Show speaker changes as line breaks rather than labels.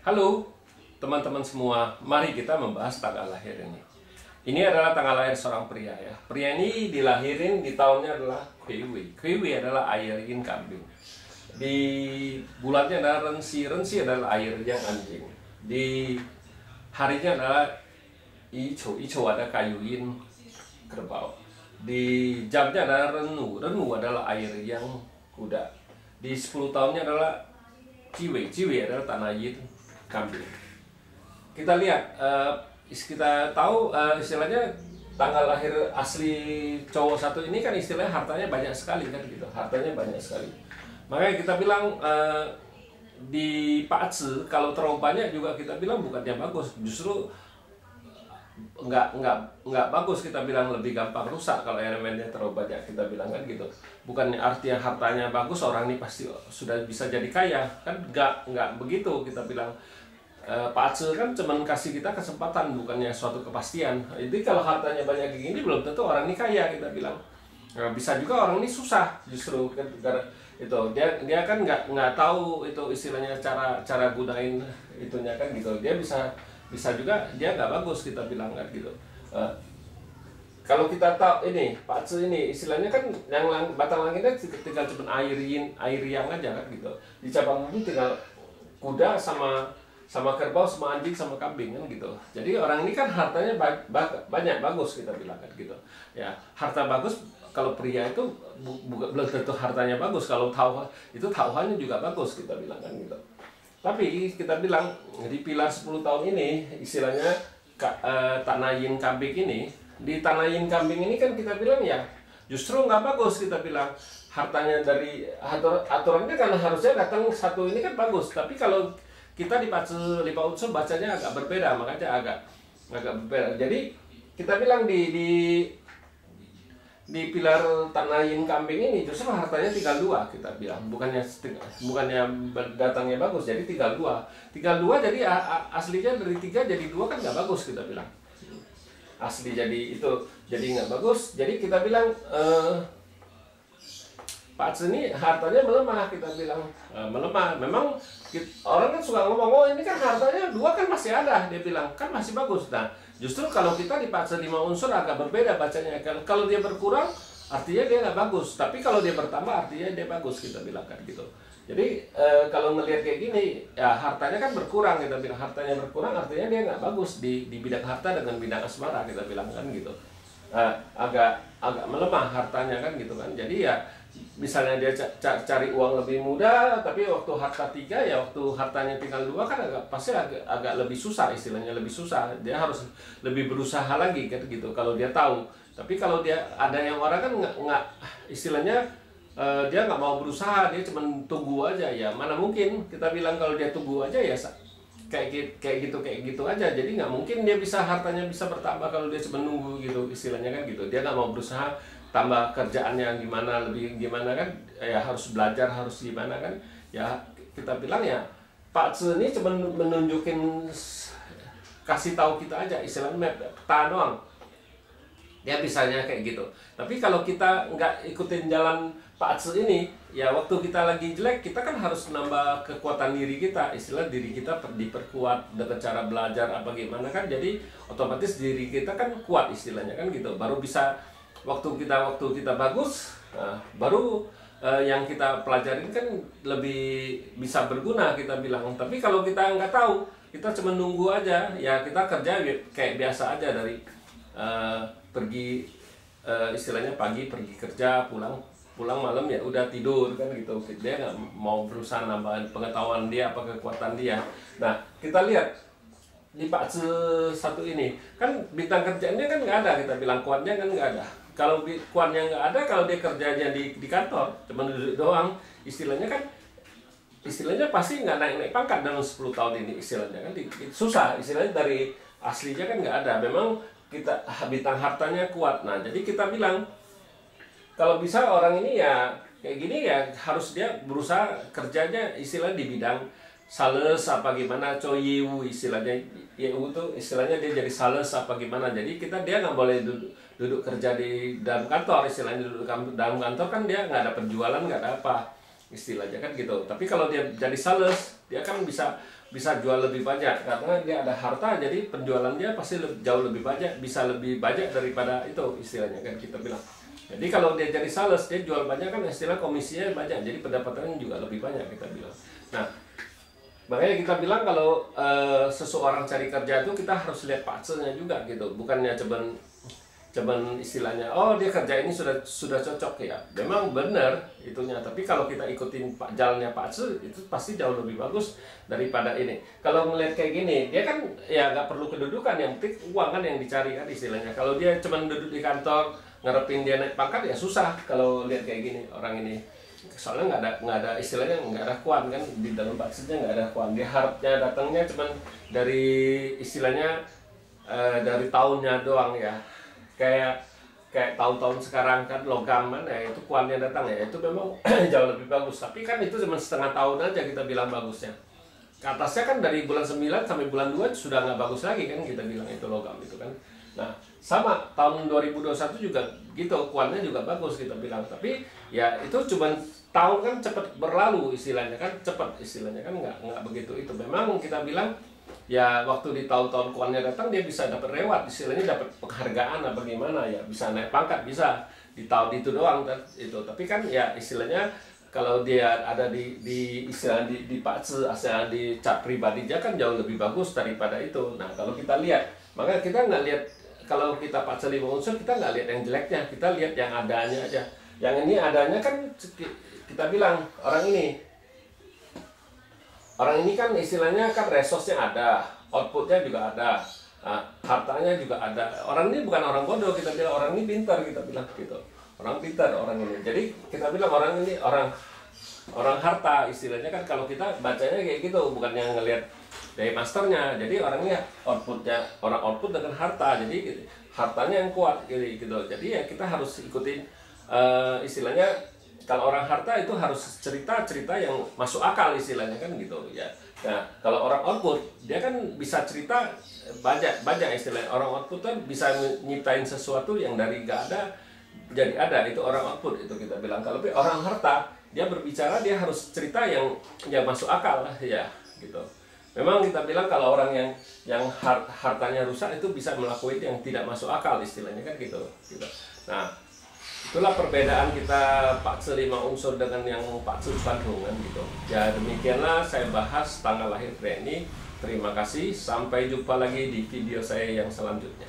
Halo teman-teman semua, mari kita membahas tanggal lahir ini. Ini adalah tanggal lahir seorang pria ya. Pria ini dilahirin di tahunnya adalah Kwiwi. Kwiwi adalah air yin kambing. Di bulannya adalah Rensi. Rensi adalah air yang anjing. Di harinya adalah Icho. Icho ada kayu yin kerbau. Di jamnya adalah Renu. Renu adalah air yang kuda. Di 10 tahunnya adalah Ciwe. Ciwe adalah tanah yin kambing. Kita lihat, kita tahu istilahnya tanggal lahir asli cowok satu ini kan istilahnya hartanya banyak sekali kan gitu, hartanya banyak sekali. Makanya kita bilang di Paatse kalau terlalu banyak juga kita bilang bukannya bagus, justru nggak bagus, kita bilang lebih gampang rusak kalau elemennya terlalu banyak, kita bilang kan gitu. Bukannya artinya hartanya bagus orang ini pasti sudah bisa jadi kaya kan, nggak begitu kita bilang. Pak Aceh kan cuman kasih kita kesempatan, bukannya suatu kepastian. Jadi kalau hartanya banyak kayak gini belum tentu orang ini kaya, kita bilang. Nah, bisa juga orang ini susah justru kan, itu dia kan nggak tahu itu istilahnya cara gunain itunya kan gitu. Dia bisa juga dia nggak bagus, kita bilang kan gitu. Kalau kita tahu ini Pak Aceh ini istilahnya kan yang batang langitnya tinggal cuma air yang aja kan gitu. Di cabang itu tinggal kuda sama kerbau, sama anjing, sama kambing kan gitu. Jadi orang ini kan hartanya banyak bagus, kita bilang kan gitu. Ya, harta bagus kalau pria itu belum tentu hartanya bagus. Kalau tauhannya juga bagus, kita bilang kan gitu. Tapi kita bilang di pilar 10 tahun ini istilahnya tanah yin kambing ini, di tanah yin kambing ini kan kita bilang ya justru nggak bagus, kita bilang. Hartanya dari aturannya kan harusnya datang satu ini kan bagus, tapi kalau kita di Paatse Lipa Unsur bacanya agak berbeda, makanya agak berbeda. Jadi kita bilang di pilar tanah yin kambing ini justru hartanya tinggal 2, kita bilang. Bukannya datangnya bagus, jadi tinggal 2. Tinggal 2 jadi aslinya dari 3 jadi 2 kan nggak bagus, kita bilang. Asli jadi itu jadi nggak bagus. Jadi kita bilang Pak Aceh ini hartanya melemah, kita bilang. Melemah. Memang orang kan suka ngomong, oh ini kan hartanya 2 kan masih ada, dia bilang kan masih bagus. Nah justru kalau kita di Paatse 5 unsur agak berbeda bacanya. Kalau dia berkurang artinya dia nggak bagus, tapi kalau dia bertambah artinya dia bagus, kita bilang kan gitu. Jadi kalau ngelihat kayak gini ya hartanya kan berkurang, kita bilang. Hartanya berkurang artinya dia nggak bagus di bidang harta dengan bidang asmara, kita bilang kan gitu. Agak melemah hartanya kan gitu kan. Jadi ya misalnya dia cari uang lebih mudah, tapi waktu harta 3 ya waktu hartanya tinggal 2 kan pasti agak lebih susah, istilahnya lebih susah. Dia harus lebih berusaha lagi kan gitu kalau dia tahu. Tapi kalau dia ada yang orang kan nggak istilahnya dia nggak mau berusaha, dia cuma tunggu aja. Ya mana mungkin, kita bilang kalau dia tunggu aja ya kayak gitu aja. Jadi nggak mungkin dia bisa hartanya bisa bertambah kalau dia cuma nunggu gitu, istilahnya kan gitu. Dia nggak mau berusaha, tambah kerjaannya gimana, lebih gimana kan ya, harus belajar, harus gimana kan ya. Kita bilang ya Pak Aceh ini cuma menunjukin, kasih tahu kita aja, istilahnya map peta doang. Dia bisanya kayak gitu. Tapi kalau kita nggak ikutin jalan Pak Aceh ini, ya waktu kita lagi jelek, kita kan harus nambah kekuatan diri kita. Istilah diri kita diperkuat dengan cara belajar apa gimana kan. Jadi otomatis diri kita kan kuat, istilahnya kan gitu. Baru bisa waktu kita bagus, baru yang kita pelajarin kan lebih bisa berguna, kita bilang. Tapi kalau kita nggak tahu, kita cuma nunggu aja, ya kita kerja kayak biasa aja dari pergi istilahnya pagi pergi kerja, pulang malam ya udah tidur kan gitu. Dia nggak mau berusaha nambahin pengetahuan dia apa kekuatan dia. Nah kita lihat di Pak Aceh satu ini kan bintang kerjanya kan nggak ada, kita bilang kuatnya kan nggak ada. Kalau kuatnya nggak ada, kalau dia kerjanya di kantor cuma duduk doang, istilahnya pasti nggak naik pangkat dalam 10 tahun ini, istilahnya kan susah, istilahnya dari aslinya kan nggak ada. Memang kita bintang hartanya kuat. Nah jadi kita bilang kalau bisa orang ini ya kayak gini ya harus dia berusaha kerjanya istilahnya di bidang sales apa gimana, coyewu istilahnya. Yewu itu istilahnya dia jadi sales apa gimana. Jadi dia nggak boleh duduk kerja di dalam kantor, istilahnya duduk dalam kantor kan dia nggak ada penjualan, nggak ada apa istilahnya kan gitu. Tapi kalau dia jadi sales, dia kan bisa bisa jual lebih banyak karena dia ada harta, jadi penjualannya pasti jauh lebih banyak, bisa lebih banyak daripada itu istilahnya kan kita bilang. Jadi kalau dia jadi sales, dia jual banyak kan istilah komisinya banyak, jadi pendapatannya juga lebih banyak kita bilang. Nah, makanya kita bilang kalau seseorang cari kerja itu kita harus lihat paksanya juga gitu, bukannya cuman istilahnya oh dia kerja ini sudah cocok ya, memang benar itunya, tapi kalau kita ikutin jalannya Pak Su itu pasti jauh lebih bagus daripada ini. Kalau melihat kayak gini dia kan ya nggak perlu kedudukan, yang penting uang kan yang dicari kan istilahnya. Kalau dia cuma duduk di kantor ngarepin dia naik pangkat ya susah kalau lihat kayak gini orang ini, soalnya nggak ada istilahnya, nggak ada kuan kan di dalam Pak Su-nya, nggak ada kuan. Dia harapnya datangnya cuma dari istilahnya dari tahunnya doang ya. Kayak tahun-tahun sekarang kan logam kan ya, itu kuannya datang ya, itu memang jauh lebih bagus, tapi kan itu cuma setengah tahun aja kita bilang bagusnya. Ke atasnya kan dari bulan 9 sampai bulan 2 sudah nggak bagus lagi kan kita bilang itu logam itu kan. Nah sama tahun 2021 juga gitu, kuannya juga bagus kita bilang, tapi ya itu cuma tahun kan cepat berlalu istilahnya kan, cepat istilahnya kan nggak begitu itu. Memang kita bilang ya waktu di tahun-tahun kuannya datang dia bisa dapat reward istilahnya, dapat penghargaan apa gimana ya, bisa naik pangkat bisa di tahun itu doang kan itu. Tapi kan ya istilahnya kalau dia ada di istilah di Patse asal di cat pribadi dia kan jauh lebih bagus daripada itu. Nah kalau kita lihat, maka kita nggak lihat, kalau kita Patse 5 unsur kita nggak lihat yang jeleknya, kita lihat yang adanya aja. Yang ini adanya kan kita bilang orang ini kan istilahnya kan resource-nya ada, output-nya juga ada, hartanya juga ada. Orang ini bukan orang bodoh, kita bilang orang ini pintar, kita bilang gitu. Orang pintar orang ini. Jadi kita bilang orang ini orang harta istilahnya kan, kalau kita bacanya kayak gitu, bukannya ngelihat dari masternya. Jadi orangnya outputnya, orang output dengan harta, jadi hartanya yang kuat gitu. Jadi ya kita harus ikutin istilahnya. Kalau orang harta itu harus cerita yang masuk akal istilahnya kan gitu ya. Nah kalau orang output dia kan bisa cerita banyak istilahnya. Orang output kan bisa nyiptain sesuatu yang dari gak ada jadi ada, itu orang output itu kita bilang. Kalau orang harta dia berbicara, dia harus cerita yang masuk akal lah ya gitu. Memang kita bilang kalau orang yang hartanya rusak itu bisa melakukan yang tidak masuk akal istilahnya kan gitu. Nah itulah perbedaan kita Patse 5 unsur dengan yang Patse Bandung kan gitu. Ya demikianlah saya bahas tanggal lahir pria ini. Terima kasih, sampai jumpa lagi di video saya yang selanjutnya.